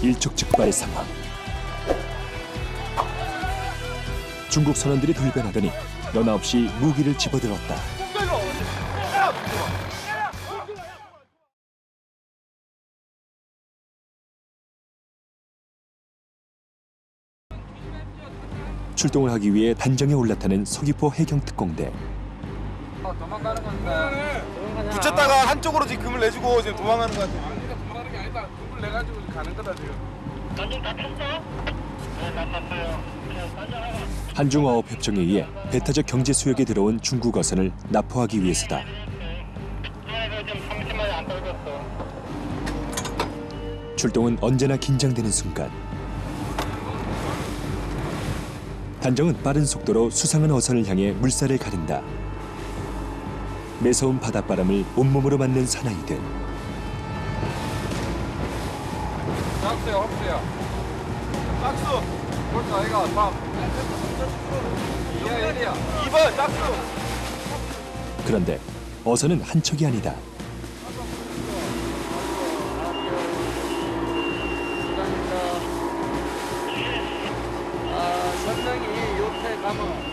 일촉즉발의 상황. 중국 선원들이 돌변하더니 너나 없이 무기를 집어들었다. 출동을 하기 위해 단정에 올라타는 서귀포 해경특공대. 도망가는 건데. 붙였다가 한쪽으로 지금 금을 내주고 지금 도망가는 것 같아요. 도망가는 게 아니다. 금을 내가지고 가는 거다 지금. 단종 다 탔어? 네, 다 탔어요. 한중어업 협정에 의해 배타적 경제 수역에 들어온 중국 어선을 납포하기 위해서다. 그래서 지금 30마리 안 떨궜어. 출동은 언제나 긴장되는 순간. 단정은 빠른 속도로 수상한 어선을 향해 물살을 가른다. 매서운 바닷바람을 온몸으로 맞는 사나이들. 짝수야, 헛수야. 짝수. 그렇다, 아이가. 3. 2야, 1이야. 2번 짝수. 그런데 어선은 한 척이 아니다. 선장이 옆에 가면,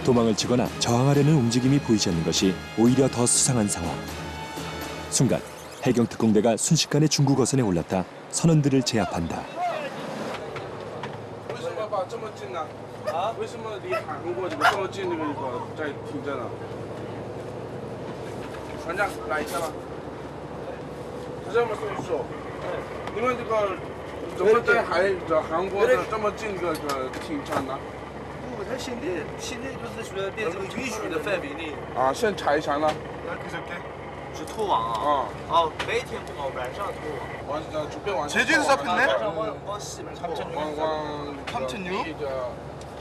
도망을 치거나 저항하려는 움직임이 보이지 않는 것이 오히려 더 수상한 상황. 순간 해경특공대가 순식간에 중국 어선에 올라타 선원들을 제압한다. 为什么把这么近呢？啊？为什么离韩国这个这么近这个地方在停着呢？船长来一下吧。他这么说说，你们这个怎么在韩国的这么近的停船呢？他现在就是说在这个允许的范围内，啊，现在查一查呢？是拖网啊。哦，白天不搞，晚上拖网。往 제주에서 잡혔네? 往西面拖网。 3,600?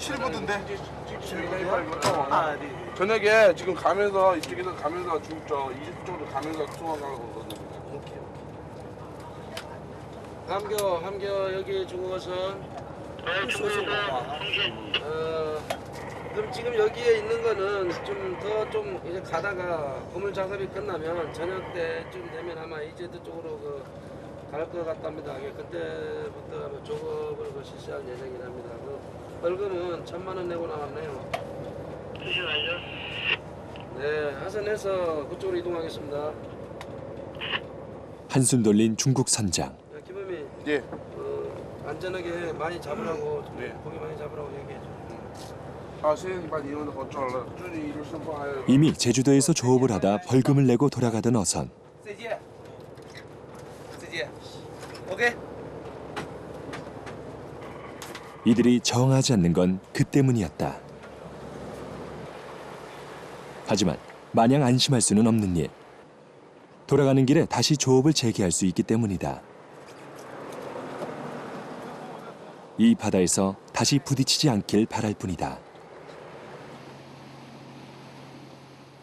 7부던데?啊，对。 저녁에 지금 가면서 이쪽에서 가면서 이집 쪽으로 가면서 투어가고 그러거든요. 함교 여기 중국어선. 그럼 지금 여기에 있는 거는 좀 이제 가다가 고물 작업이 끝나면 저녁 때쯤 되면 아마 이제도 쪽으로 갈 것 같답니다. 그때부터 아마 조업을 실시할 예정이랍니다. 벌금은 1,000만 원 내고 나왔네요. 네, 하선해서 그쪽으로 이동하겠습니다. 한숨 돌린 중국 선장. 김범희, 예. 안전하게 많이 잡으라고, 네. 고기 많이 잡으라고 얘기해줘. 现在你把你们的好找了，祝你一路顺风，还有。 이미 제주도에서 조업을 하다 벌금을 내고 돌아가던 어선. 再见。再见。OK。 이들이 저항하지 않는 건 그 때문이었다. 하지만 마냥 안심할 수는 없는 일. 돌아가는 길에 다시 조업을 재개할 수 있기 때문이다. 이 바다에서 다시 부딪히지 않길 바랄 뿐이다.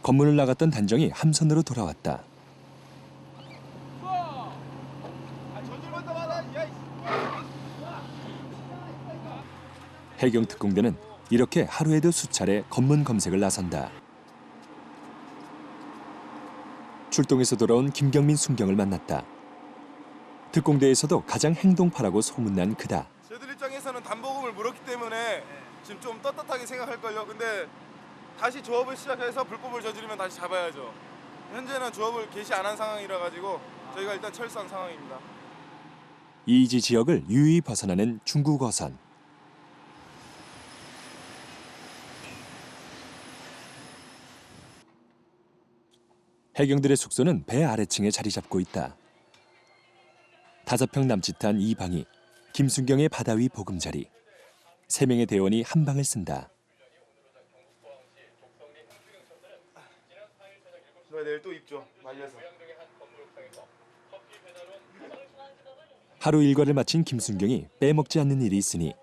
검문을 나갔던 단정이 함선으로 돌아왔다. 해경특공대는 이렇게 하루에도 수차례 검문 검색을 나선다. 출동에서 돌아온 김경민 순경을 만났다. 특공대에서도 가장 행동파라고 소문난 그다. 저희들 입장에서는 담보금을 물었기 때문에 지금 좀 떳떳하게 생각할걸요. 근데 다시 조업을 시작해서 불법을 저지르면 다시 잡아야죠. 현재는 조업을 개시 안 한 상황이라 가지고 저희가 일단 철수한 상황입니다. 이지 지역을 유유히 벗어나는 중국 어선. 해경들의 숙소는 배 아래층에 자리 잡고 있다. 5평 남짓한 이 방이 김순경의 바다 위 보금자리. 3명의 대원이 한 방을 쓴다. 저희 내일 또 입죠. 말려서. 하루 일과를 마친 김순경이 빼먹지 않는 일이 있으니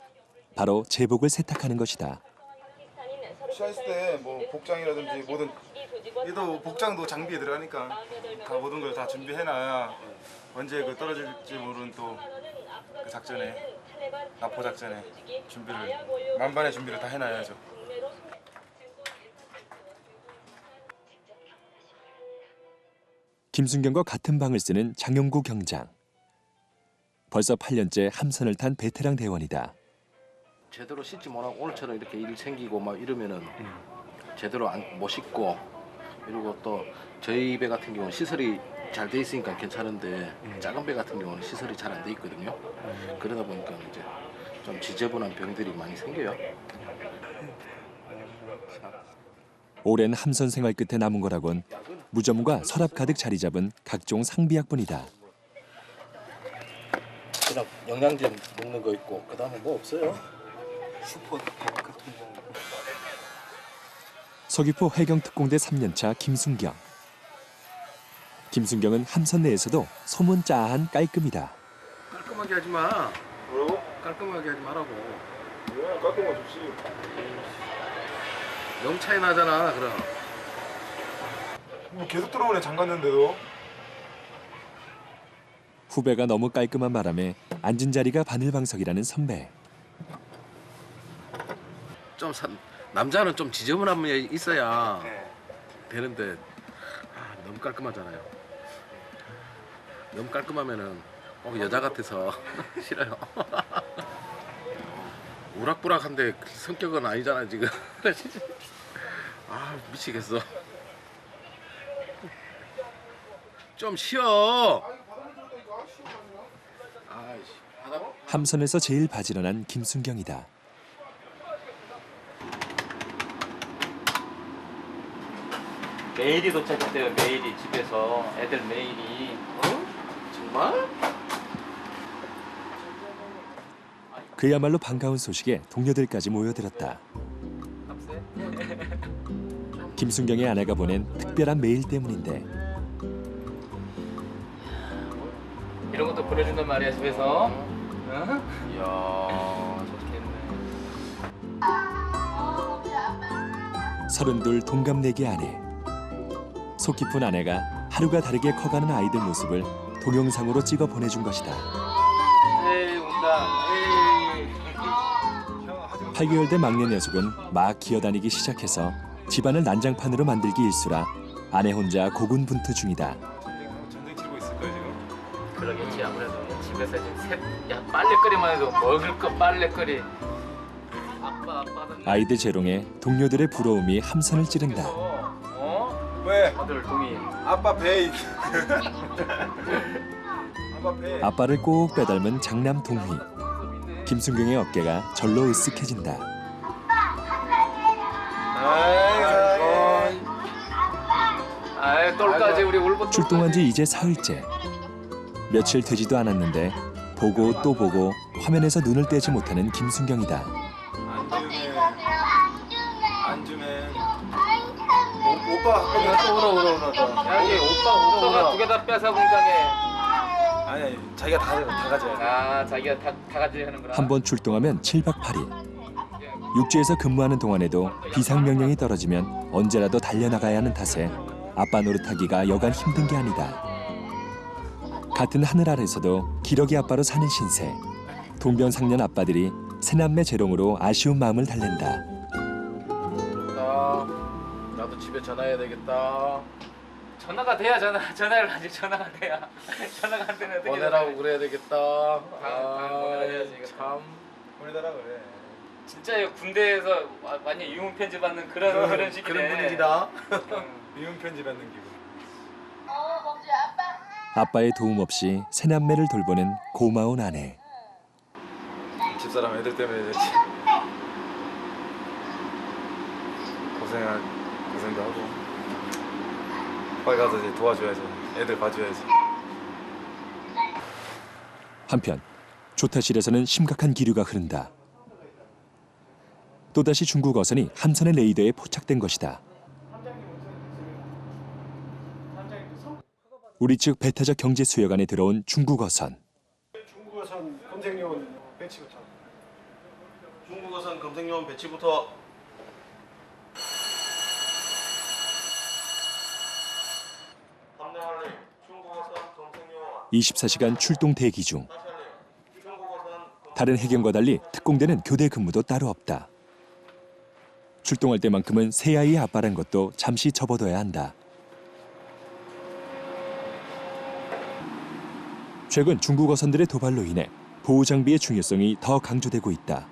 바로 제복을 세탁하는 것이다. 취했을 때 뭐 복장이라든지 모든 얘도 복장도 장비에 들어가니까 다 모든 걸 다 준비해놔야 언제 그 떨어질지 모르는 또 그 작전에 납포 작전에 준비를 만반의 준비를 다 해놔야죠. 김순경과 같은 방을 쓰는 장영구 경장. 벌써 8년째 함선을 탄 베테랑 대원이다. 제대로 씻지 못하고 오늘처럼 이렇게 일 생기고 막 이러면은 제대로 못 씻고, 그리고 또 저희 배 같은 경우는 시설이 잘 돼 있으니까 괜찮은데 작은 배 같은 경우는 시설이 잘 안 돼 있거든요. 그러다 보니까 이제 좀 지저분한 병들이 많이 생겨요. 오랜 함선 생활 끝에 남은 거라곤 무전무가 서랍 가득 자리 잡은 각종 상비약뿐이다. 그냥 영양제 먹는 거 있고 그다음에 뭐 없어요. 서귀포 해경특공대 3년차 김순경. 김순경은 함선 내에서도 소문 짜한 깔끔이다. 깔끔하게 하지 마. 뭐라고? 깔끔하게 하지 말라고. 왜? 깔끔한 좋지. 영 차이 나잖아. 그럼. 뭐 계속 들어오네 잠갔는데도. 후배가 너무 깔끔한 바람에 앉은 자리가 바늘방석이라는 선배. 좀 남자는 좀 지저분한 면이 있어야 네. 되는데 너무 깔끔하잖아요. 너무 깔끔하면은 여자 같아서 싫어요. 우락부락한데 성격은 아니잖아 지금. 아 미치겠어. 좀 쉬어. 아이씨. 함선에서 제일 바지런한 김순경이다. 메일이 도착했대요. 메일이 집에서 애들 메일이. 정말? 그야말로 반가운 소식에 동료들까지 모여들었다. 김순경의 아내가 보낸 특별한 메일 때문인데 이런 것도 보내준단 말이야 집에서. 응? 이야. 좋겠네. 32 동갑내기 아내. 속 깊은 아내가 하루가 다르게 커가는 아이들 모습을 동영상으로 찍어 보내준 것이다. 에이 운다. 에이. 8개월 된 막내 녀석은 막 기어다니기 시작해서 집안을 난장판으로 만들기 일수라 아내 혼자 고군분투 중이다. 전쟁 치르고 있을 거예요 지금. 그러겠지 아무래도 집에서 지금 야 빨래거리만 해도 먹을 거 빨래거리. 아빠 아이들 재롱에 동료들의 부러움이 함선을 찌른다. 어? 왜? 아들 동이. 아빠 배. 아빠 배. 아빠를 꼭 빼닮은 장남 동휘. 김순경의 어깨가 절로 으쓱해진다. 아이 똘까지 우리 울고. 출동한 지 이제 사흘째. 며칠 되지도 않았는데 보고 또 보고 화면에서 눈을 떼지 못하는 김순경이다. 안 주면 오빠 울어. 야이 오빠가 두 개 다 뺏어 공장에. 아니 자기가 다 가져야 돼. 아 자기가 다 가지려 하는구나. 한 번 출동하면 7박 8일. 육지에서 근무하는 동안에도 비상명령이 떨어지면 언제라도 달려나가야 하는 탓에 아빠 노릇하기가 여간 힘든 게 아니다. 같은 하늘 아래서도 기러기 아빠로 사는 신세. 동병상련 아빠들이 새남매 재롱으로 아쉬운 마음을 달랜다. 나도 집에 전화해야 되겠다. 전화가 돼야 전화를 하지. 전화가 돼야. 전화가 안 되면 어떻게 보내라고 그래야 되겠다. 보내야지, 이거. 참. 보내달라 그래. 진짜 군대에서 완전 유문 편지 받는 그런 식이네. 그런 분위기다. 미운 편지 받는 기분. 아빠의 도움 없이 새남매를 돌보는 고마운 아내. 집사람 애들 때문에 이제 고생도 하고 거기 가서 이제 도와줘야지. 애들 봐줘야지. 한편 조타실에서는 심각한 기류가 흐른다. 또다시 중국 어선이 함선의 레이더에 포착된 것이다. 우리 측 배타적 경제 수역안에 들어온 중국 어선. 중국어선 검색요원 배치부터. 중국어선 검색요원 배치부터. 24시간 출동 대기 중. 다른 해경과 달리 특공대는 교대 근무도 따로 없다. 출동할 때만큼은 새 아이의 아빠란 것도 잠시 접어둬야 한다. 최근 중국 어선들의 도발로 인해 보호 장비의 중요성이 더 강조되고 있다.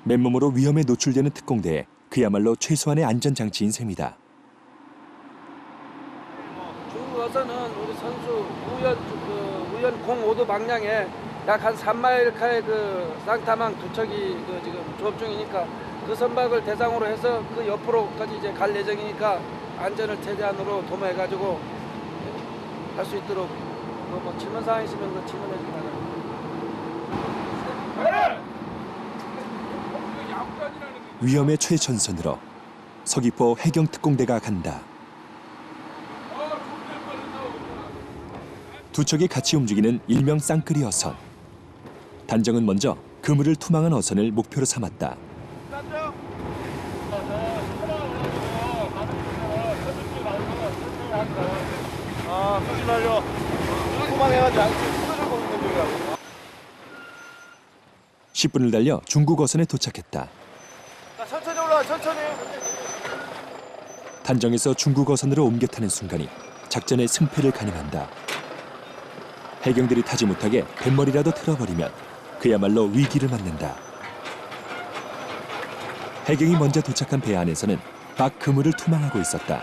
맨몸으로 위험에 노출되는 특공대에 그야말로 최소한의 안전 장치인 셈이다. 중국 어선은 우리 선수 우연 05도 방향에 약 한 3마일카의 그 쌍타망 두 척이 지금 조업 중이니까 그 선박을 대상으로 해서 그 옆으로까지 이제 갈 예정이니까 안전을 최대한으로 도모해가지고 할 수 있도록 뭐 질문 사항 있으면 그 질문해 주기 바랍니다. 위험의 최전선으로 서귀포 해경특공대가 간다. 두 척이 같이 움직이는 일명 쌍끌이 어선. 단정은 먼저 그물을 투망한 어선을 목표로 삼았다. 조심하려. 도망해가지고 수도를 보고 있는 중이라고. 10분을 달려 중국 어선에 도착했다. 천천히 올라와, 천천히. 단정에서 중국 어선으로 옮겨 타는 순간이 작전의 승패를 가늠한다. 해경들이 타지 못하게 뱃머리라도 틀어버리면 그야말로 위기를 맞는다. 해경이 먼저 도착한 배 안에서는 박 그물을 투망하고 있었다.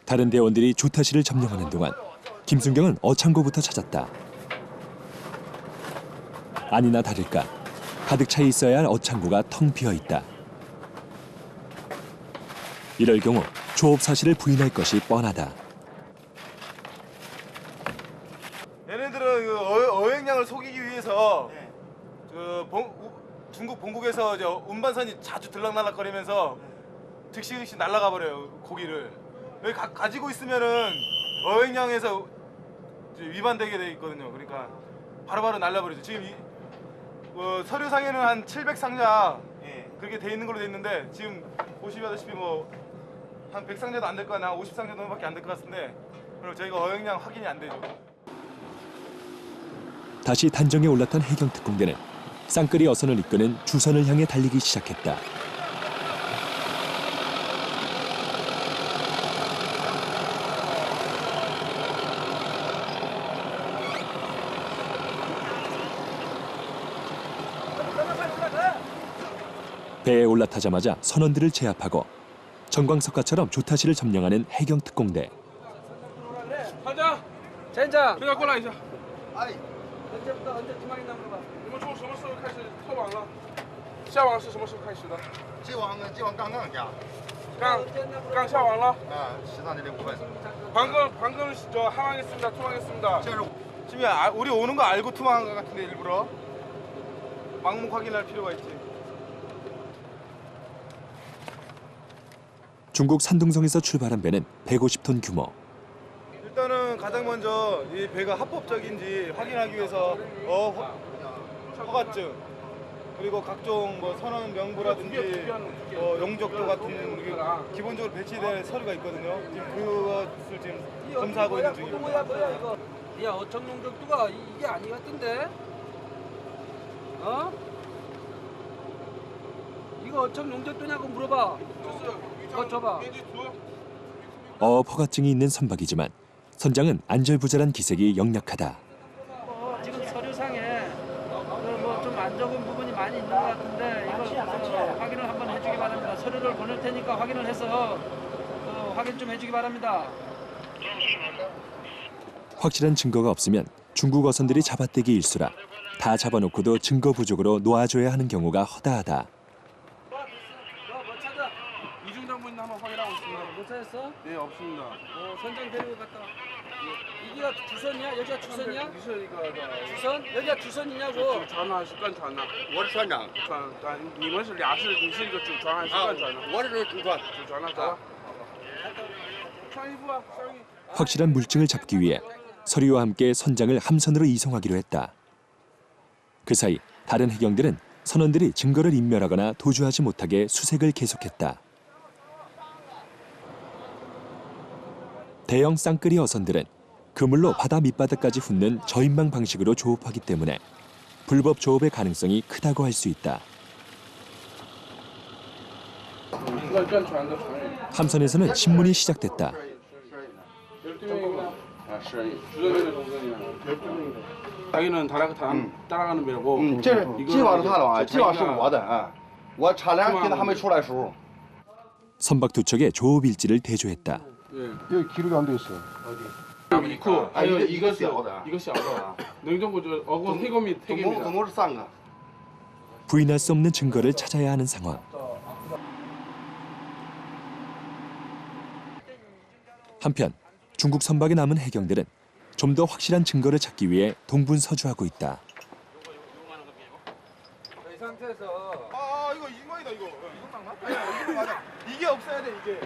다른 대원들이 조타실을 점령하는 동안 김순경은 어창고부터 찾았다. 아니나 다를까 가득 차 있어야 할 어창고가 텅 비어 있다. 이럴 경우 조업 사실을 부인할 것이 뻔하다. 얘네들은 그 어획량을 속이기 위해서 중국 본국에서 이제 운반선이 자주 들락날락거리면서 즉시 날아가 버려요, 고기를. 여기 가지고 있으면은 어획량에서 위반되게 돼 있거든요. 그러니까 바로바로 날라버리죠. 지금 서류상에는 한 700상자 그렇게 돼 있는 걸로 돼 있는데 지금 보시다시피 뭐 한 100상자도 안 될 거 아니야. 50상자 정도밖에 안 될 것 같은데 그리고 저희가 어획량 확인이 안 되죠. 다시 단정에 올라탄 해경특공대는 쌍끌이 어선을 이끄는 주선을 향해 달리기 시작했다. 배에 올라타자마자 선원들을 제압하고 정광석가처럼 조타실을 점령하는 해경특공대. 반장! 젠장! 现在过来一下， 언제부터 언제 투망이 나온 거봐. 你们从什么时候开始撤网了？下网是什么时候开始的？接网刚下，刚下网了。시상 내리 5분. 방금 저 항항했습니다. 투항했습니다. 지금 우리 오는 거 알고 투망한 것 같은데 일부러 망목 확인할 필요가 있지. 중국 산둥성에서 출발한 배는 150톤 규모. 일단은 가장 먼저 이 배가 합법적인지 확인하기 위해서 허가증 그리고 각종 뭐 선원 명부라든지 용적도 같은 기본적으로 배치될 서류가 있거든요. 지금 그것을 지금 검사하고 있는 중입니다. 뭐야 이거? 야 어청용적도가 이게 아니 같던데? 어? 이거 어청용적도냐고 물어봐. 줘봐. 어업 허가증이 있는 선박이지만 선장은 안절부절한 기색이 역력하다. 지금 서류상에 뭐 좀 안 적은 부분이 많이 있는 것 같은데 이거 확인을 한번 해주기 바랍니다. 서류를 보낼 테니까 확인을 해서 확인 좀 해주기 바랍니다. 확실한 증거가 없으면 중국 어선들이 잡아떼기 일수라 다 잡아놓고도 증거 부족으로 놓아줘야 하는 경우가 허다하다. 뭐 찾아? 이중 장군님 한번 확인하고 있습니다. 못 찾았어? 네, 없습니다. 선장 데리고 갔다 와. 이기가 주선이야? 여기가 주선이야? 이거 주선? 여기가 주선이냐고? 船呢是跟船呢，我是船长，船，你们是俩是，你是一个主船还是跟船呢？我是主船。主船了，走吧。穿衣服啊，上衣。 확실한 물증을 잡기 위해 서리와 함께 선장을 함선으로 이송하기로 했다. 그 사이 다른 해경들은 선원들이 증거를 인멸하거나 도주하지 못하게 수색을 계속했다. 대형 쌍끌이 어선들은 그물로 바다 밑바닥까지 훑는 저인망 방식으로 조업하기 때문에 불법 조업의 가능성이 크다고 할 수 있다. 함선에서는 신문이 시작됐다. 자기는 따라가는 배고. 今晚是他的啊，今晚是我的啊，我产粮现在还没出来数。 선박 두 척의 조업 일지를 대조했다. 여기 기록이 안 돼 있어. 이거 아, 이거 이거 小的. 냉장고 저 어고 해검이 3개입니다. 总共是3个。 부인할 수 없는 증거를 찾아야 하는 상황. 한편 중국 선박에 남은 해경들은 좀 더 확실한 증거를 찾기 위해 동분서주하고 있다. 이 상태에서 아 이거 이거이다 이거. 이거 맞아. 이게 없어야 돼 이게.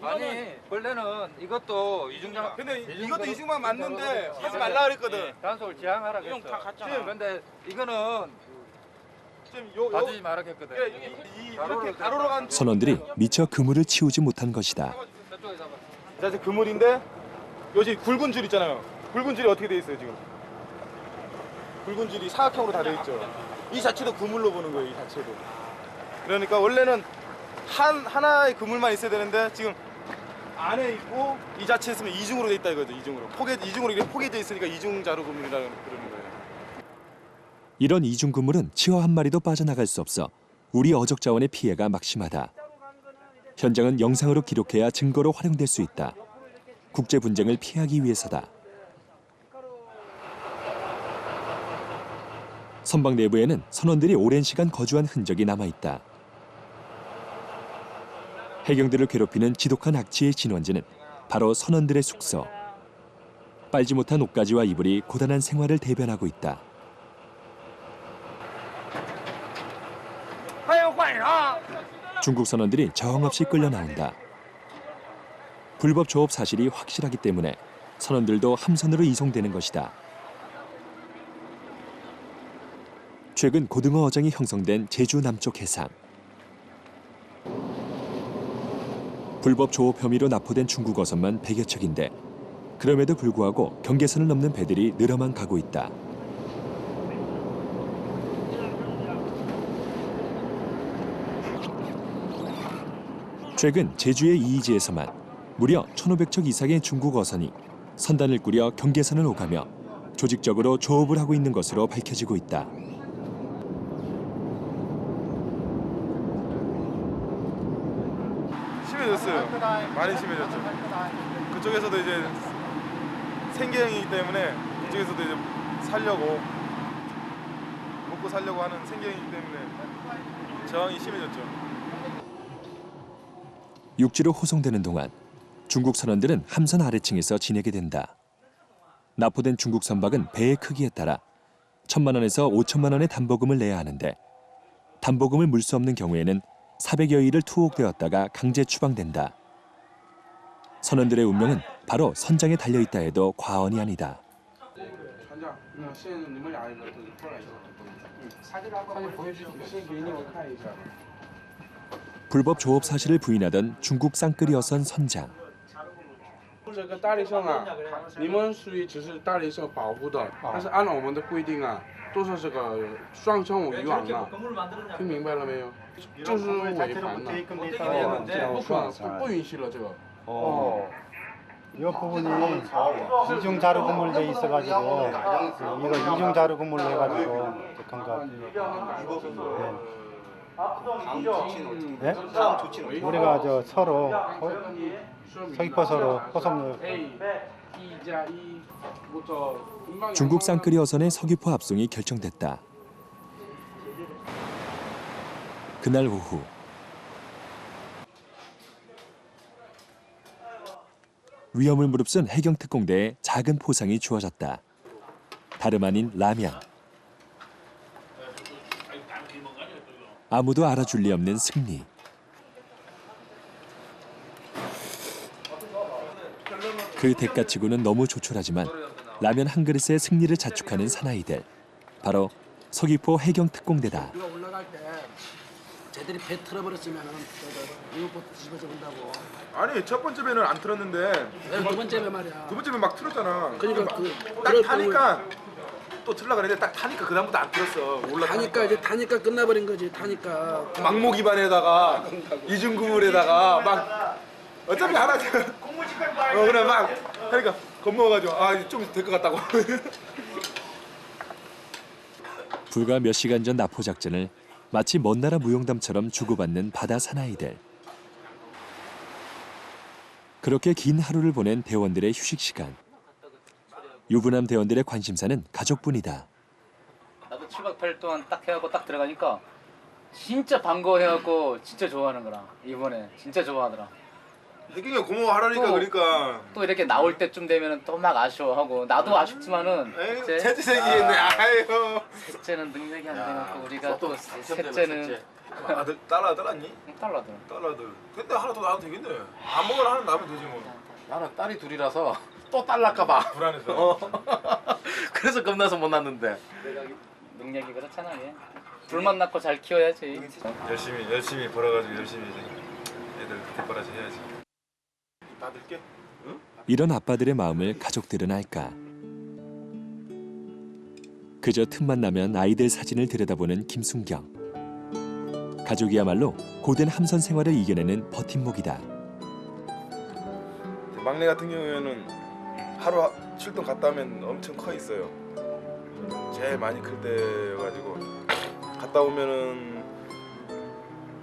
아니 원래는 이것도 이중장. 근데 이것도 이중만 맞는데 하지 말라 그랬거든. 단속을 지향하라 그랬어. 다 갔잖아. 근데 이거는 지금 봐주지 말라 했거든. 이렇게 가로로 간. 선원들이 미처 그물을 치우지 못한 것이다. 자 이제 그물인데 여기 굵은 줄 있잖아요. 굵은 줄이 어떻게 돼 있어요 지금? 굵은 줄이 사각형으로 다 돼 있죠. 이 자체도 그물로 보는 거예요. 이 자체도. 그러니까 원래는 하나의 그물만 있어야 되는데 지금 안에 있고 이 자체에 있으면 이중으로 돼 있다 이거죠. 이중으로 이렇게 포개져 있으니까 이중 자루 그물이라는 그러는 거예요. 이런 이중 그물은 치어 한 마리도 빠져나갈 수 없어 우리 어족 자원의 피해가 막심하다. 현장은 영상으로 기록해야 증거로 활용될 수 있다. 국제 분쟁을 피하기 위해서다. 선박 내부에는 선원들이 오랜 시간 거주한 흔적이 남아있다. 해경들을 괴롭히는 지독한 악취의 진원지는 바로 선원들의 숙소. 빨지 못한 옷가지와 이불이 고단한 생활을 대변하고 있다. 중국 선원들이 저항없이 끌려 나온다. 불법 조업 사실이 확실하기 때문에 선원들도 함선으로 이송되는 것이다. 최근 고등어 어장이 형성된 제주 남쪽 해상. 불법 조업 혐의로 납포된 중국 어선만 100여 척인데 그럼에도 불구하고 경계선을 넘는 배들이 늘어만 가고 있다. 최근 제주의 이이지에서만 무려 1,500척 이상의 중국 어선이 선단을 꾸려 경계선을 오가며 조직적으로 조업을 하고 있는 것으로 밝혀지고 있다. 심해졌어요. 많이 심해졌죠. 그쪽에서도 이제 생계형이기 때문에 그쪽에서도 이제 먹고 살려고 하는 생계형이기 때문에 저항이 심해졌죠. 육지로 호송되는 동안 중국 선원들은 함선 아래층에서 지내게 된다. 납포된 중국 선박은 배의 크기에 따라 1,000만 원에서 5천만 원의 담보금을 내야 하는데 담보금을 물 수 없는 경우에는 400여일을 투옥되었다가 강제 추방된다. 선원들의 운명은 바로 선장에 달려있다 해도 과언이 아니다. 불법 조업 사실을 부인하던 중국 쌍끌이 어선 선장. 这个大力胜啊，你们属于只是大力胜保护的，但是按照我们的规定啊，都是这个双向渔网啊，听明白了没有？就是违反了，不允许了这个。 이 부분이 이중 자루 그물돼 있어가지고 이거 이중 자루 그물로 해가지고 그런가. 네? 우리가 저 서로 서귀포 호송. 중국 쌍끌이 어선의 서귀포 합송이 결정됐다. 그날 오후 위험을 무릅쓴 해경 특공대에 작은 포상이 주어졌다. 다름 아닌 라면. 아무도 알아줄 리 없는 승리. 그 대가치고는 너무 조촐하지만 라면 한 그릇에 승리를 자축하는 사나이들. 바로 서귀포 해경특공대다. 이거 올라갈 때 쟤들이 배 틀어버렸으면 이것부터 집어서 온다고. 아니 첫 번째 배는 안 틀었는데 두 번째 배 말이야. 두 번째 배 막 틀었잖아. 그러니까 딱 타니까 또 틀라 그랬는데 딱 타니까 그 다음부터 안 틀었어. 타니까 이제 타니까 끝나버린 거지. 타니까. 망모 기반에다가 이중구물에다가 막 어차피 하나 그래 막 하니까 겁먹어가지고 아 좀 될 것 같다고. 불과 몇 시간 전 납포 작전을 마치 먼 나라 무용담처럼 주고받는 바다 사나이들. 그렇게 긴 하루를 보낸 대원들의 휴식 시간. 유부남 대원들의 관심사는 가족뿐이다. 나도 7박 8일 동안 딱 해갖고 딱 들어가니까 진짜 반가워해갖고 진짜 좋아하는 거라. 이번에 진짜 좋아하더라. 혜경이가 고마워하라니까. 그러니까 또 이렇게 나올 때쯤 되면 또 막 아쉬워하고 나도 아쉽지만은 셋째생기겠네. 아유 셋째는 능력이 안 돼갖고 우리가 또 셋째는 아들 딸아들 아니? 딸라들. 딸아들. 근데 하나 더 낳아도 되겠네. 안 먹으나 하나 낳으면 되지 뭐. 나는 딸이 둘이라서 또 딸 날까봐. 불안해서. 그래서 겁나서 못 낳는데. 내가 능력이 그렇잖아 얘. 둘만 낳고 잘 키워야지. 열심히 벌어가지고 열심히 이제 애들 뒷바라지 해야지. 놔둘게. 응? 이런 아빠들의 마음을 가족들은 알까. 그저 틈만 나면 아이들 사진을 들여다보는 김순경. 가족이야말로 고된 함선 생활을 이겨내는 버팀목이다. 막내 같은 경우에는 하루 출동 갔다 오면 엄청 커 있어요. 제일 많이 클 때여가지고 갔다 오면은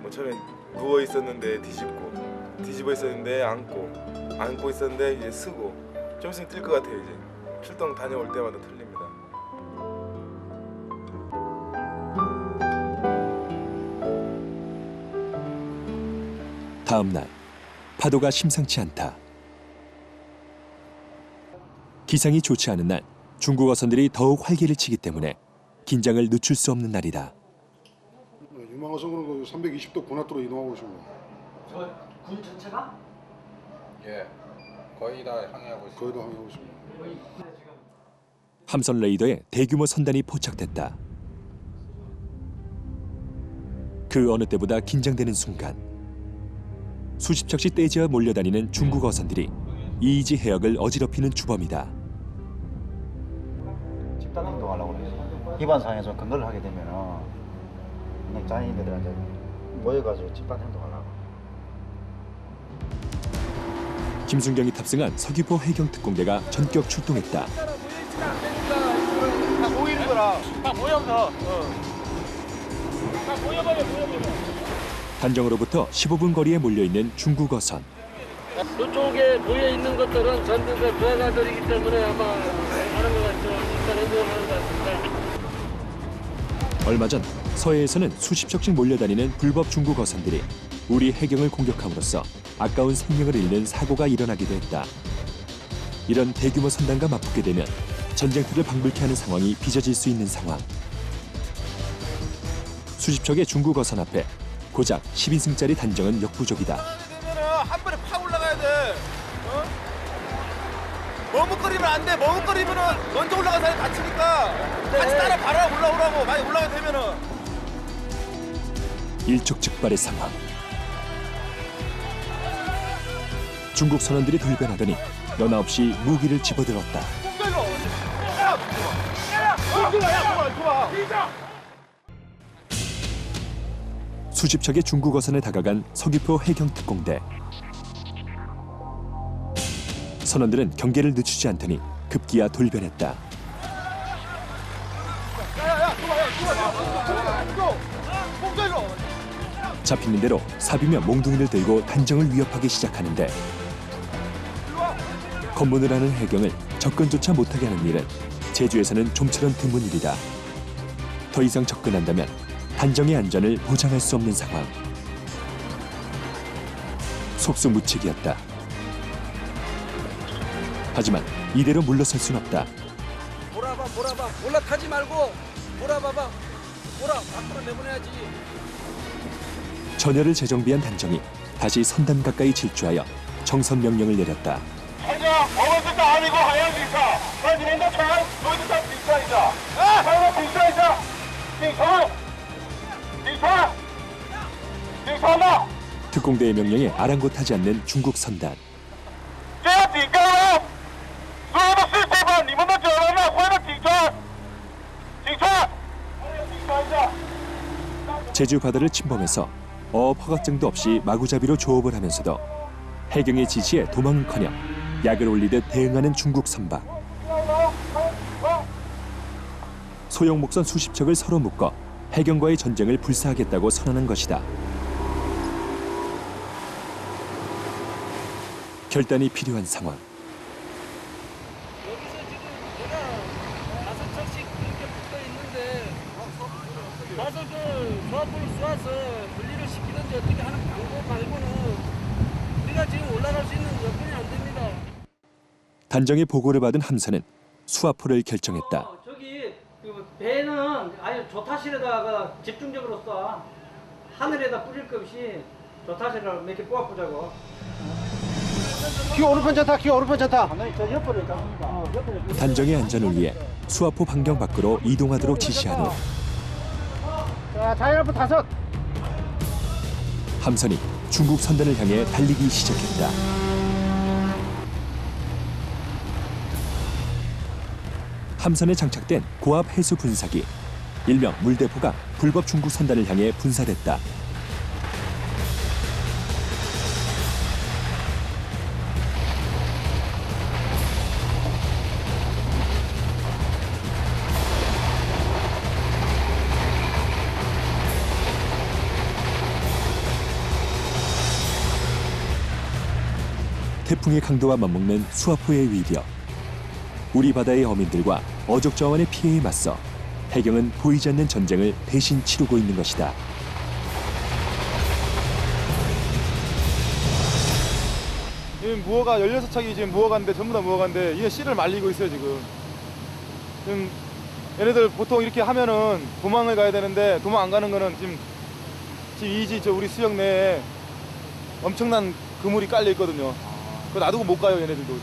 뭐 처음에 누워 있었는데 뒤집어 있었는데 안고 있었는데 이제 쓰고 좀 있으면 뛸 것 같아요. 이제 출동 다녀올 때마다 틀립니다. 다음 날 파도가 심상치 않다. 기상이 좋지 않은 날 중국 어선들이 더욱 활기를 치기 때문에 긴장을 늦출 수 없는 날이다. 유망어선 그런 거 320도 군하도로 이동하고 있습니다. 군 전체가? 예, 거의 다 항해하고 있습니다. 거의 다 항해하고 있습니다. 함선 레이더에 대규모 선단이 포착됐다. 그 어느 때보다 긴장되는 순간 수십 척씩 떼지어 몰려다니는 중국 어선들이 이이지 해역을 어지럽히는 주범이다. 집단 행동하려고 그래요. 기반상에서 근거를 하게 되면은 그냥 장애인들한테 모여가지고 집단 행동하려고. 김순경이 탑승한 서귀포 해경특공대가 전격 출동했다. 다 모이는 거라. 다 모여서. 다 모여버려. 단정으로부터 15분 거리에 몰려있는 중국 어선. 이쪽에 모여 있는 것들은 전부 다 부하가들이기 때문에 아마 하는 것 같죠. 집단 행동하는 것 같습니다. 얼마 전 서해에서는 수십 척씩 몰려다니는 불법 중국 어선들이 우리 해경을 공격함으로써 아까운 생명을 잃는 사고가 일어나기도 했다. 이런 대규모 선단과 맞붙게 되면 전쟁터를 방불케 하는 상황이 빚어질 수 있는 상황. 수십 척의 중국 어선 앞에 고작 12승짜리 단정은 역부족이다. 한 번에 팍 올라가야 돼. 머뭇거리면 안 돼. 머뭇거리면은 먼저 올라간 사람이 다치니까 같이 따라 봐라. 올라오라고. 많이 올라가게 되면은 일촉즉발의 상황. 중국 선원들이 돌변하더니 너나 없이 무기를 집어들었다. 수십 척의 중국 어선에 다가간 서귀포 해경특공대. 선원들은 경계를 늦추지 않더니 급기야 돌변했다. 잡히는 대로 사비며 몽둥이를 들고 단정을 위협하기 시작하는데 검문을 하는 해경을 접근조차 못하게 하는 일은 제주에서는 좀처럼 드문 일이다. 더 이상 접근한다면 단정의 안전을 보장할 수 없는 상황. 속수무책이었다. 하지만 이대로 물러설 순 없다. 몰아봐. 올라타지 말고 몰아봐봐. 밖으로 내보내야지. 전열을 재정비한 단정이 다시 선단 가까이 질주하여 정선 명령을 내렸다. 해경 我们是大理国海洋警察，把你们的船轮上停车一下，船停车一下，停船，停船，停船了。 특공대의 명령에 아랑곳하지 않는 중국 선단. 这要警告了，所有的世界吧，你们的责任呢，回来停船，停船，停船一下。 제주 바다를 침범해서 어업 허가증도 없이 마구잡이로 조업을 하면서도 해경의 지시에 도망은커녕 약을 올리듯 대응하는 중국 선박. 소형 목선 수십 척을 서로 묶어 해경과의 전쟁을 불사하겠다고 선언한 것이다. 결단이 필요한 상황. 여기서 지금 내가 5척씩 이렇게 붙어 있는데 가서 그 조합부를 쏘아서 분리를 시키든지 어떻게 하는 방법 말고는 우리가 지금 올라갈 수 있는 여건이 안 됩니다. 단정의 보고를 받은 함선은 수화포를 결정했다. 저기 그 배는 아예 조타실에다가 집중적으로 쏴. 하늘에다 뿌릴 것 없이 조타실을 몇 개 뽑아보자고. 기 오른편 좋다. 기 오른편 좋다. 단정의 안전을 위해 수화포 반경 밖으로 이동하도록 지시한 후 자, 자연부 5. 함선이 중국 선단을 향해 달리기 시작했다. 함선에 장착된 고압 해수 분사기, 일명 물대포가 불법 중국 선단을 향해 분사됐다. 태풍의 강도와 맞먹는 수화포의 위력. 우리 바다의 어민들과 어족자원의 피해에 맞서 해경은 보이지 않는 전쟁을 대신 치르고 있는 것이다. 지금 무어가 16척이 지금 무어가인데 전부 다 무어가인데 이게 씨를 말리고 있어요 지금. 얘네들 보통 이렇게 하면은 도망을 가야 되는데 도망 안 가는 거는 지금 저 우리 수역 내에 엄청난 그물이 깔려 있거든요. 그거 놔두고 못 가요 얘네들도.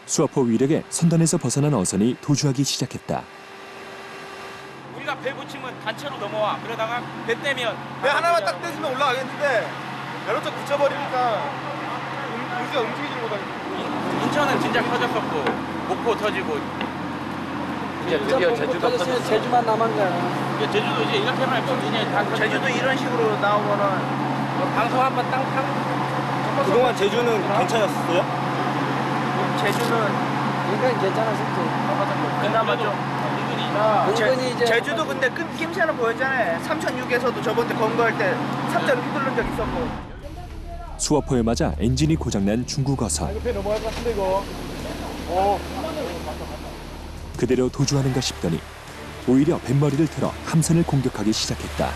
수화포 위력에 선단에서 벗어난 어선이 도주하기 시작했다. 우리가 배 붙이면 단체로 넘어와. 그러다가 배 떼면 배 하나만 딱 떼주면 올라가겠는데 여러 척 붙여버리니까 우리가 움직이지 못하겠어. 인천은 진짜 터졌었고 목포 터지고 이제 드디어 제주도 터졌어. 제주만 남은 거야. 이제 제주도 이제 이렇게만 해서 이제 다 제주도 이런 식으로 나오면은 방송 한번 땅 타고. 그동안 제주는 괜찮았어요? 제주는 인간 괜찮았었지. 그나마 좀. 은근히 이제 제주도 근데 낌새는 보였잖아요. 3006에서도 저번 때 검거할 때 3자로 휘둘른 적 있었고. 수화포에 맞아 엔진이 고장난 중국 어선. 배 넘어갈 것 같은데 이거. 그대로 도주하는가 싶더니 오히려 뱃머리를 틀어 함선을 공격하기 시작했다.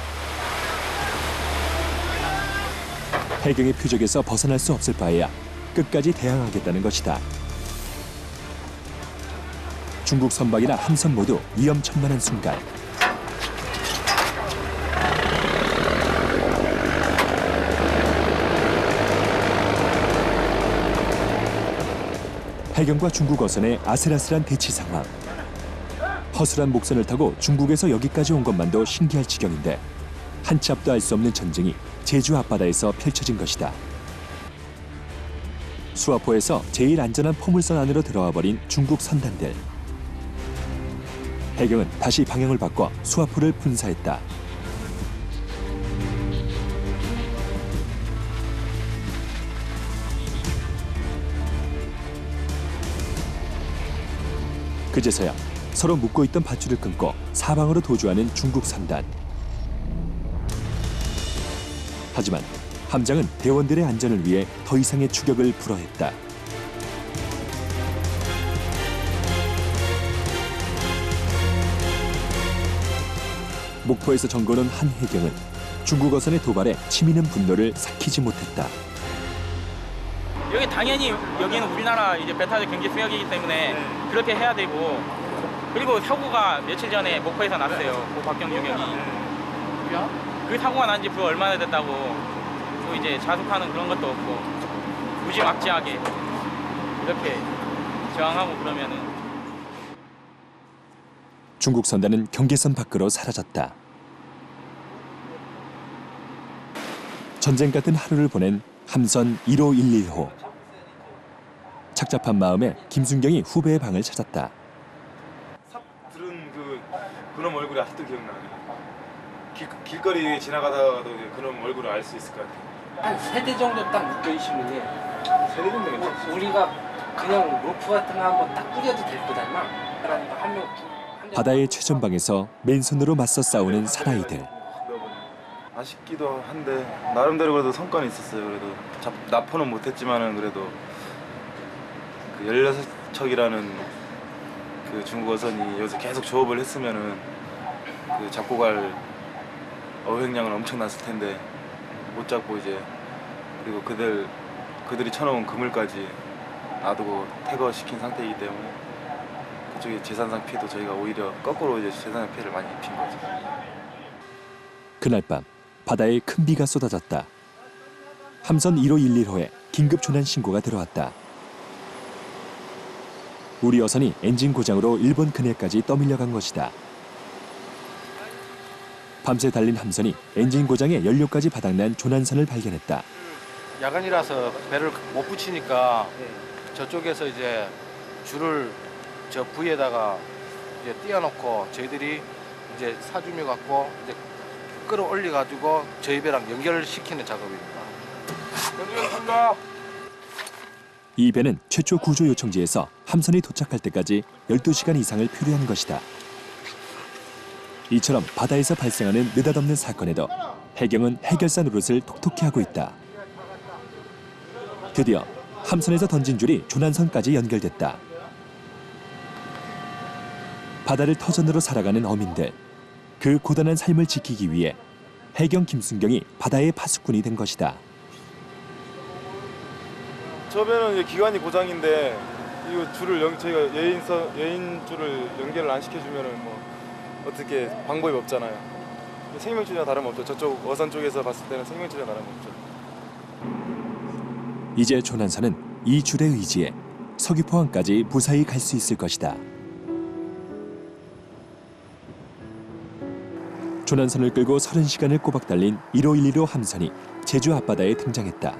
해경의 표적에서 벗어날 수 없을 바에야 끝까지 대항하겠다는 것이다. 중국 선박이나 함선 모두 위험천만한 순간 해경과 중국 어선의 아슬아슬한 대치 상황. 허술한 목선을 타고 중국에서 여기까지 온 것만도 신기할 지경인데 한 치 앞도 알 수 없는 전쟁이 제주 앞바다에서 펼쳐진 것이다. 수화포에서 제일 안전한 포물선 안으로 들어와 버린 중국 선단들. 해경은 다시 방향을 바꿔 수화포를 분사했다. 그제서야 서로 묶고 있던 밧줄을 끊고 사방으로 도주하는 중국 선단. 하지만 함장은 대원들의 안전을 위해 더 이상의 추격을 불허했다. 목포에서 점거는 한 해경은 중국 어선의 도발에 치미는 분노를 삭히지 못했다. 여기 당연히 여기는 우리나라 이제 배타적 경제 수역이기 때문에 그렇게 해야 되고 그리고 사고가 며칠 전에 목포에서 났어요. 고 박경주 경이. 그 사고가 난 지 불과 얼마나 됐다고 또 이제 자숙하는 그런 것도 없고 무지막지하게 이렇게 저항하고 그러면은 중국 선단은 경계선 밖으로 사라졌다. 전쟁 같은 하루를 보낸 함선 1511호. 착잡한 마음에 김순경이 후배의 방을 찾았다. 삽 들은 그놈 얼굴이 아직도 기억나요. 길거리 지나가다가도 그놈 얼굴을 알 수 있을 것 같아요. 한 3대 정도 딱 묶여 있으면 세대 정도 괜찮죠. 우리가 그냥 로프 같은 거 한번 딱 뿌려도 될 거잖아. 그러니까 한 명. 바다의 최전방에서 맨손으로 맞서 싸우는 사나이들. 아쉽기도 한데 나름대로 그래도 성과는 있었어요. 그래도 납포는 못했지만은 그래도 그 16척이라는 그 중국 어선이 여기서 계속 조업을 했으면은 그 잡고 갈 어획량은 엄청났을 텐데 못 잡고 이제 그리고 그들이 쳐놓은 그물까지 놔두고 퇴거시킨 상태이기 때문에 그쪽에 재산상 피해도 저희가 오히려 거꾸로 이제 재산상 피해를 많이 입힌 거죠. 그날 밤 바다에 큰 비가 쏟아졌다. 함선 1511호에 긴급 조난 신고가 들어왔다. 우리 어선이 엔진 고장으로 일본 근해까지 떠밀려간 것이다. 밤새 달린 함선이 엔진 고장에 연료까지 바닥난 조난선을 발견했다. 야간이라서 배를 못 붙이니까 저쪽에서 이제 줄을 저 부위에다가 이제 띄워놓고 저희들이 이제 사주미 갖고 이제 끌어올려 가지고 저희 배랑 연결시키는 작업입니다. 연주했습니다. 이 배는 최초 구조 요청지에서 함선이 도착할 때까지 12시간 이상을 표류한 것이다. 이처럼 바다에서 발생하는 느닷없는 사건에도 해경은 해결사 노릇을 톡톡히 하고 있다. 드디어 함선에서 던진 줄이 조난선까지 연결됐다. 바다를 터전으로 살아가는 어민들. 그 고단한 삶을 지키기 위해 해경 김순경이 바다의 파수꾼이 된 것이다. 저 배는 이제 기관이 고장인데 이거 줄을 저희가 여인 줄을 연결을 안 시켜주면은 뭐 어떻게 방법이 없잖아요. 생명줄이나 다름없죠. 저쪽 어선 쪽에서 봤을 때는 생명줄이나 다름없죠. 이제 조난선은 이 줄에 의지해 서귀포항까지 무사히 갈 수 있을 것이다. 조난선을 끌고 30시간을 꼬박 달린 1511호 함선이 제주 앞바다에 등장했다.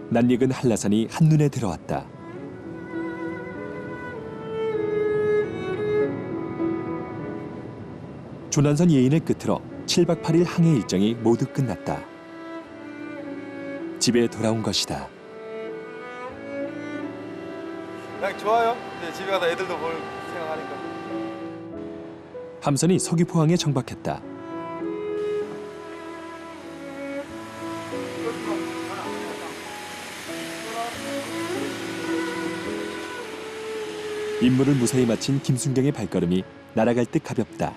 낯익은 한라산이 한눈에 들어왔다. 조난선 예인을 끝으로 7박 8일 항해 일정이 모두 끝났다. 집에 돌아온 것이다. 그냥 좋아요. 이제 집에 가서 애들도 볼 생각하니까. 함선이 서귀포항에 정박했다. 임무를 무사히 마친 김순경의 발걸음이 날아갈 듯 가볍다.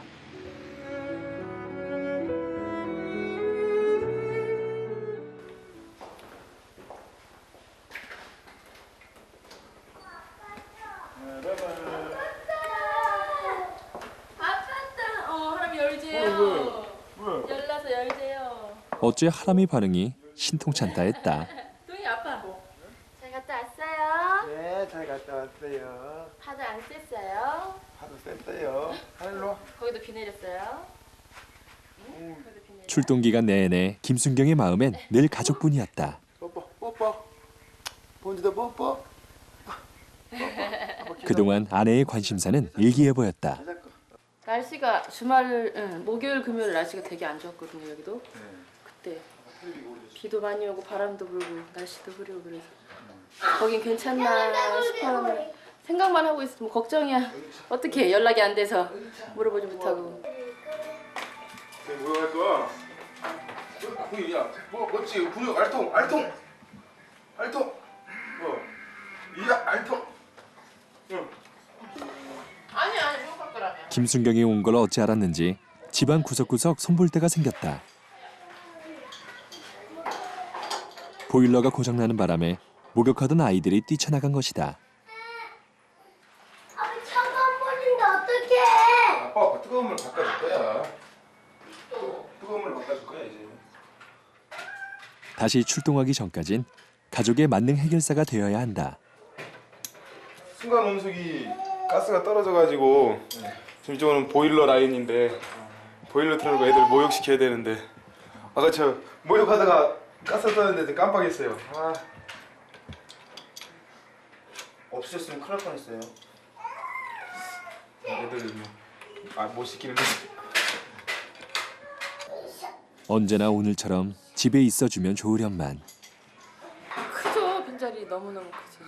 열나서 열재요. 어째 하람이 반응이 신통찮다 했다. 동이 아빠. 잘 갔다 왔어요? 네, 잘 갔다 왔어요. 파도 안 셌어요? 파도 셌어요. 하늘로. 거기도 비 내렸어요? 출동 기간 내내 김순경의 마음엔 늘 가족뿐이었다. 뽀뽀. 본지도 뽀뽀. 그동안 아내의 관심사는 일기해 보였다. 날씨가 목요일 금요일 날씨가 되게 안 좋았거든요. 여기도 그때 비도 많이 오고 바람도 불고 날씨도 흐리고 그래서 거긴 괜찮나 싶어 생각만 하고 있으면 걱정이야. 어떻게 연락이 안 돼서 물어보지 못하고. 뭐 할 거야? 야, 뭐지? 분유 알통. 이야 알통. 응. 아니 못 갈 거라며. 김순경이 온 걸 어찌 알았는지 집안 구석구석 손볼때가 생겼다. 보일러가 고장나는 바람에 목욕하던 아이들이 뛰쳐나간 것이다. 차가운 물인데 어떡해? 아빠가 뜨거운 물 바꿔줄 거야. 뜨거운 물 바꿔줄 거야 이제. 다시 출동하기 전까진 가족의 만능 해결사가 되어야 한다. 순간 온수기 가스가 떨어져가지고 지금 이쪽은 보일러 라인인데 보일러 틀어놓고 애들 모욕시켜야 되는데 아까 저 모욕하다가 가스 떨었는데 깜빡했어요. 아. 없으셨으면 큰일 날 뻔했어요. 애들이 못 시키는 거지. 언제나 오늘처럼 집에 있어주면 좋으련만. 크죠. 빈자리 너무너무 크죠.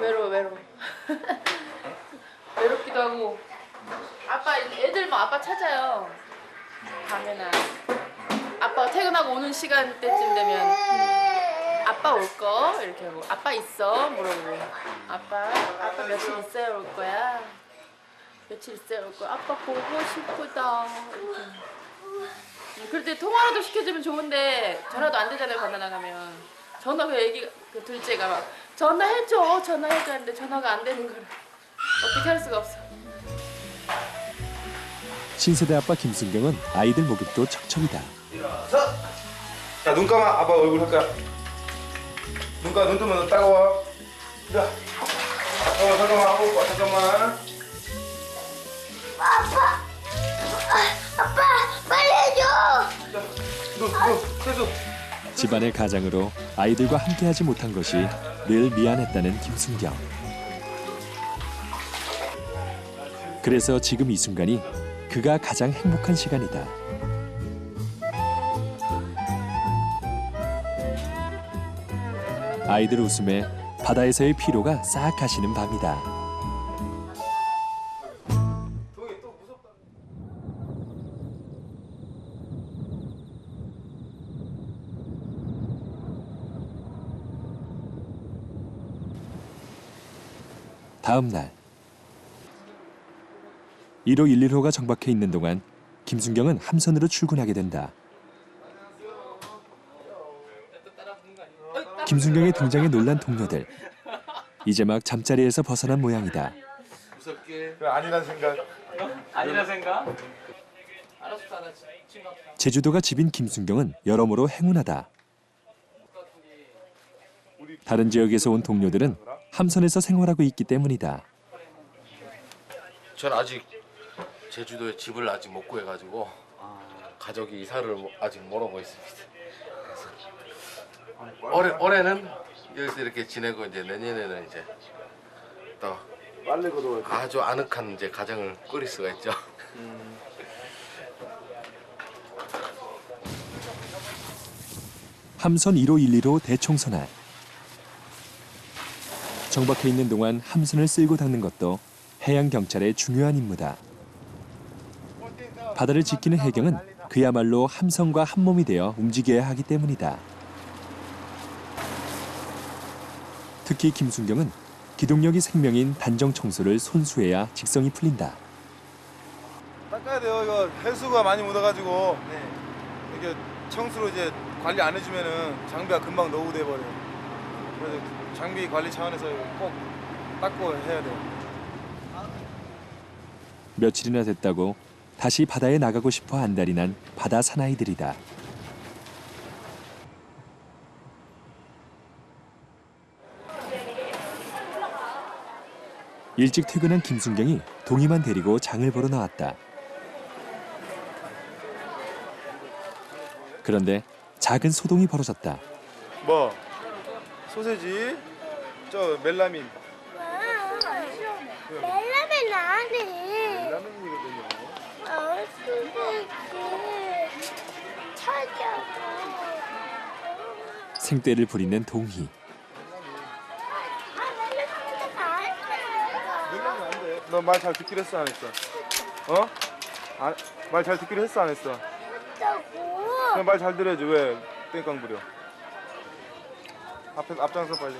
외로워. 외롭기도 하고. 아빠 애들 뭐 아빠 찾아요. 밤에나. 아빠가 퇴근하고 오는 시간 때쯤 되면 아빠 올 거? 이렇게 하고 아빠 있어? 물어보고 아빠 며칠 있어야 올 거야? 며칠 있어야 올 거야? 아빠 보고 싶다. 이렇게. 그럴 때 통화라도 시켜주면 좋은데 전화도 안 되잖아요. 바다 나가면. 전화 그 애기 그 둘째가 막 전화해줘 하는데 전화가 안 되는 거를 어떻게 할 수가 없어. 신세대 아빠 김순경은 아이들 목욕도 척척이다. 자, 눈 감아. 아빠 얼굴 할까? 눈 뜨면 너 따가워. 자, 잠깐만 하고 잠깐만. 아빠 빨리 해줘. 해줘. 집안의 가장으로 아이들과 함께하지 못한 것이 늘 미안했다는 김순경. 그래서 지금 이 순간이 그가 가장 행복한 시간이다. 아이들 웃음에 바다에서의 피로가 싹 가시는 밤이다. 다음 날 1호 115가 정박해 있는 동안 김순경은 함선으로 출근하게 된다. 김순경의 등장에 놀란 동료들. 이제 막 잠자리에서 벗어난 모양이다. 무섭게. 아니란 생각. 아니란 생각? 제주도가 집인 김순경은 여러모로 행운하다. 다른 지역에서 온 동료들은 함선에서 생활하고 있기 때문이다. 전 아직 제주도에 집을 아직 못 구해가지고 가족이 이사를 아직 못 오고 있습니다. 올해는 여기서 이렇게 지내고 이제 내년에는 이제 또 아주 아늑한 이제 가정을 꾸릴 수가 있죠. 함선 1호 115 대청소날. 정박해 있는 동안 함선을 쓸고 닦는 것도 해양 경찰의 중요한 임무다. 바다를 지키는 해경은 그야말로 함선과 한 몸이 되어 움직여야 하기 때문이다. 특히 김순경은 기동력이 생명인 단정 청소를 손수해야 직성이 풀린다. 닦아야 돼요. 이거 해수가 많이 묻어가지고 이게 청수로 이제 관리 안 해주면은 장비가 금방 노후돼 버려요. 그래서 장비 관리 차원에서 꼭 닦고 해야 돼요. 며칠이나 됐다고 다시 바다에 나가고 싶어 안달이 난 바다 사나이들이다. 일찍 퇴근한 김순경이 동희만 데리고 장을 보러 나왔다. 그런데 작은 소동이 벌어졌다. 뭐? 소세지? 저 멜라민. 멜라멘 안 해. 멜라민이거든요. 소세지 찾아봐. 생떼를 부리는 동희. 너 말 잘 듣기로 했어 안 했어? 어? 말 잘 듣기로 했어 안 했어? 그럼 말 잘 들어야지. 왜 땡깡 부려? 앞장서 빨리.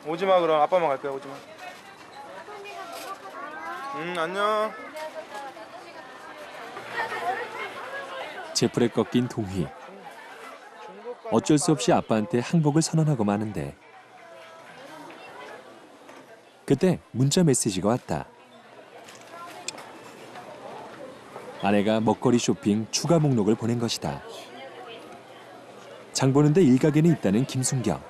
오지마. 그럼 아빠만 갈 거야. 오지마. 안녕. 제풀에 꺾인 동희. 어쩔 수 없이 아빠한테 항복을 선언하고 마는데 그때 문자 메시지가 왔다. 아내가 먹거리 쇼핑 추가 목록을 보낸 것이다. 장 보는데 일가견이 있다는 김순경.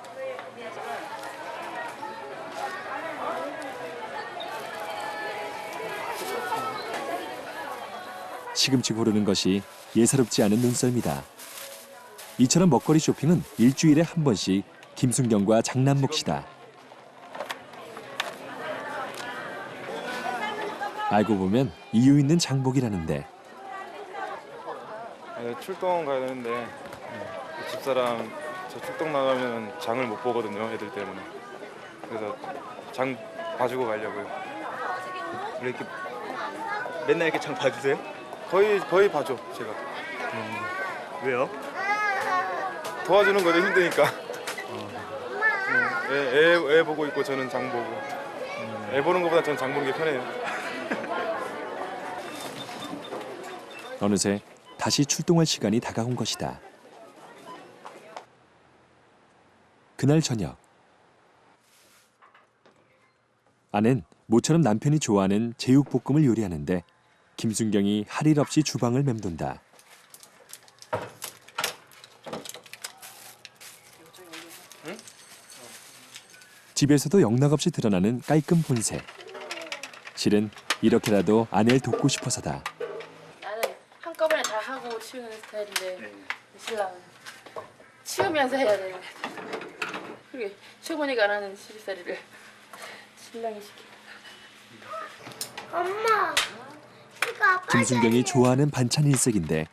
시금치 고르는 것이 예사롭지 않은 눈썰미다. 이처럼 먹거리 쇼핑은 일주일에 한 번씩 김순경과 장남 몫이다. 알고 보면 이유 있는 장복이라는데. 출동 가야 되는데 집사람 저 출동 나가면 장을 못 보거든요, 애들 때문에. 그래서 장 봐주고 가려고요. 이렇게 맨날 이렇게 장 봐주세요? 거의 봐줘, 제가. 왜요? 도와주는 거죠, 힘드니까. 애 보고 있고 저는 장 보고. 애 보는 것보다 저는 장 보는 게 편해요. 어느새 다시 출동할 시간이 다가온 것이다. 그날 저녁. 아낸 모처럼 남편이 좋아하는 제육볶음을 요리하는데 김순경이 할 일 없이 주방을 맴돈다. 집에서도 영락없이 드러나는 깔끔 본색. 실은 이렇게라도 아내를 돕고 싶어서다. 나는 한꺼번에 다 하고 치우는 스타일인데 신랑은 치우면서 해야 되는 거야. 그게 시어머니가 안 하는 집살이를 신랑이 시켜. 엄마, 이거 아빠 김순경이 좋아하는 반찬 일색인데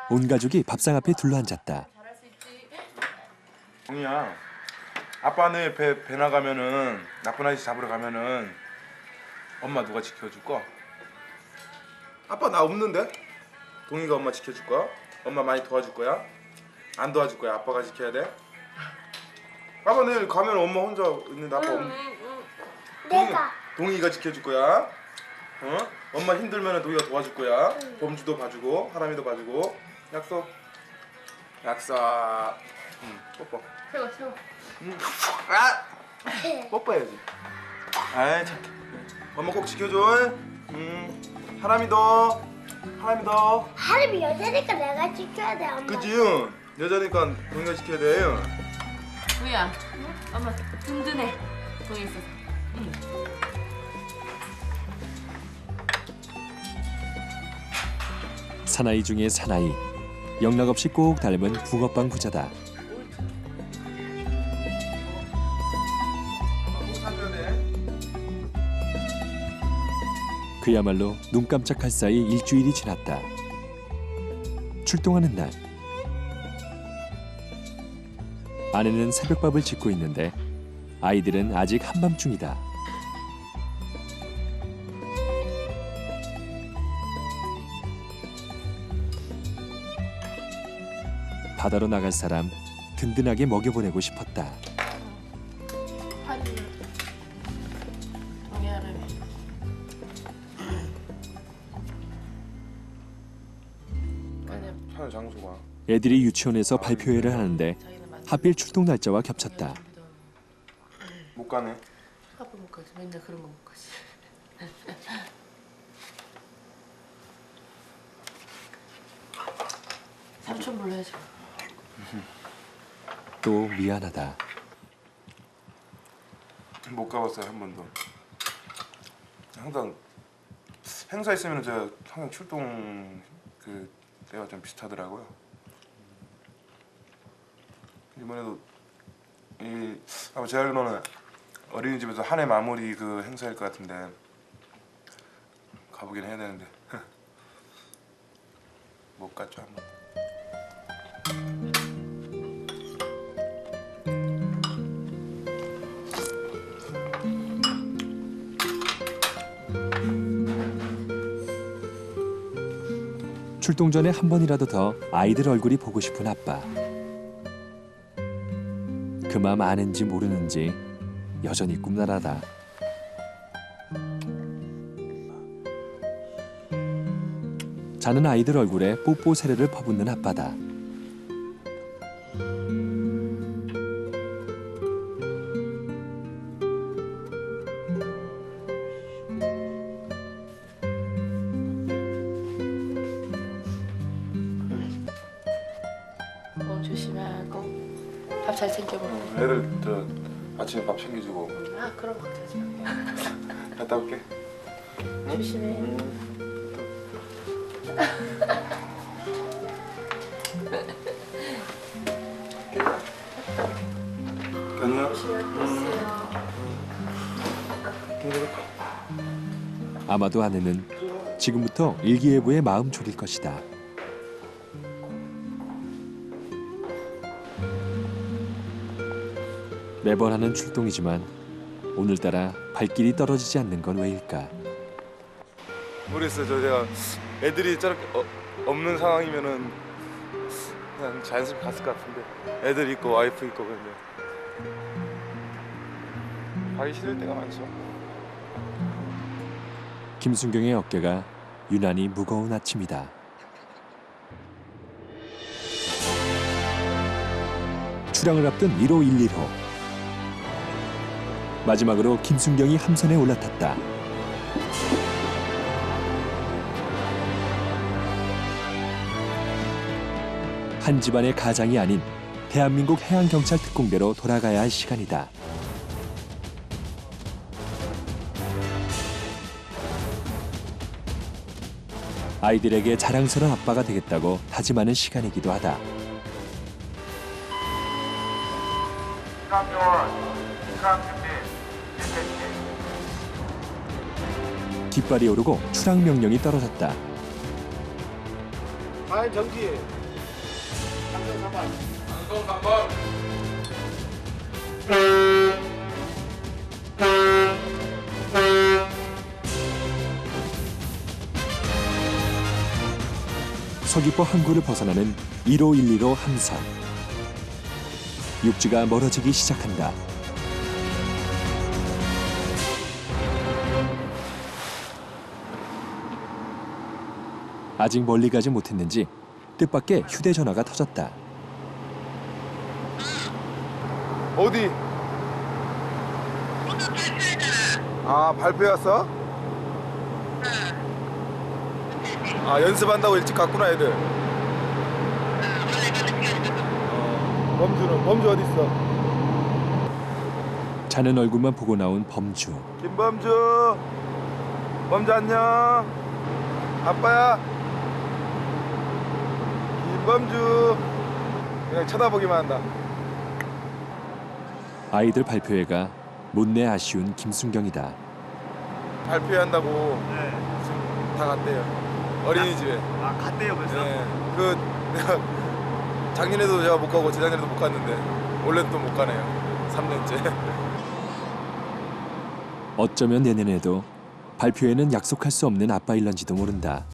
온 가족이 밥상 앞에 둘러앉았다. 동이야, 아빠는 배 나가면은 나쁜 아저씨 잡으러 가면은 엄마 누가 지켜줄 거? 아빠 나 없는데? 동이가 엄마 지켜줄 거야? 엄마 많이 도와줄 거야? 안 도와줄 거야? 아빠가 지켜야 돼? 아빠 내일 가면 엄마 혼자 있는데 아빠 내가 동이가 지켜줄 거야. 어? 엄마 힘들면 동이가 도와줄 거야. 범주도 봐주고 하람이도 봐주고. 약속. 약속. 뽀뽀. 세워. 뽀뽀해야지. 아이 착해. 엄마 꼭 지켜줘. 하람이도. 하림이 여자니까 내가 지켜야 돼, 엄마. 그치? 여자니까 동이가 지켜야 돼. 동이야, 엄마 든든해. 동이 있어서. 사나이 중에 사나이. 영락없이 꼭 닮은 붕어빵 부자다. 그야말로 눈 깜짝할 사이 일주일이 지났다. 출동하는 날. 아내는 새벽밥을 짓고 있는데 아이들은 아직 한밤중이다. 바다로 나갈 사람 든든하게 먹여보내고 싶었다. 장소가. 애들이 유치원에서 발표회를 하는데 하필 출동 날짜와 겹쳤다. 못 가네. 아빠 못 가지. 맨날 그런 거 못 가지. 삼촌 불러야지. 또 미안하다. 못 가봤어요, 한 번도. 항상 행사 있으면 제가 항상 출동 때가 좀 비슷하더라고요. 이번에도 아마 제 알기로는 어린이집에서 한 해 마무리 그 행사일 것 같은데 가보긴 해야 되는데 못 갔죠, 한 번. 출동 전에 한 번이라도 더 아이들 얼굴이 보고 싶은 아빠. 그 마음 아는지 모르는지 여전히 꿈나라다. 자는 아이들 얼굴에 뽀뽀 세례를 퍼붓는 아빠다. 조심하고. 밥 잘 챙겨 먹고. 애들 저 아침에 밥 챙겨주고. 아 그럼 걱정하지 마. 갔다 올게. 조심해. 안녕. 아마도 아내는 지금부터 일기예보에 마음 졸일 것이다. 매번 하는 출동이지만 오늘따라 발길이 떨어지지 않는 건 왜일까? 모르겠어요. 제가 애들이 저렇게 없는 상황이면은 그냥 자연스럽게 갔을 것 같은데 애들 있고 와이프 있고 그런데 가기 싫을 때가 많죠. 김순경의 어깨가 유난히 무거운 아침이다. 출항을 앞둔 1511호. 마지막으로 김순경이 함선에 올라탔다. 한 집안의 가장이 아닌 대한민국 해양경찰 특공대로 돌아가야 할 시간이다. 아이들에게 자랑스러운 아빠가 되겠다고 다짐하는 시간이기도 하다. 깃발이 오르고 출항 명령이 떨어졌다. 과연 정지. 방송 3번. 서귀포 항구를 벗어나는 1511호 함선. 육지가 멀어지기 시작한다. 아직 멀리 가지 못했는지 뜻밖의 휴대전화가 터졌다. 어디? 아 발표였어? 아 연습한다고 일찍 갔구나 애들. 범주 어디 있어? 자는 얼굴만 보고 나온 범주. 김범주. 범주 안녕. 아빠야. 김범주. 그냥 쳐다보기만 한다. 아이들 발표회가 못내 아쉬운 김순경이다. 발표한다고 지금 다 갔대요. 어린이집에. 아 갔대요 벌써? 네. 그 내가 작년에도 제가 못 가고 재작년에도 못 갔는데 올해도 또 못 가네요. 3년째. 어쩌면 내년에도 발표회는 약속할 수 없는 아빠일런지도 모른다.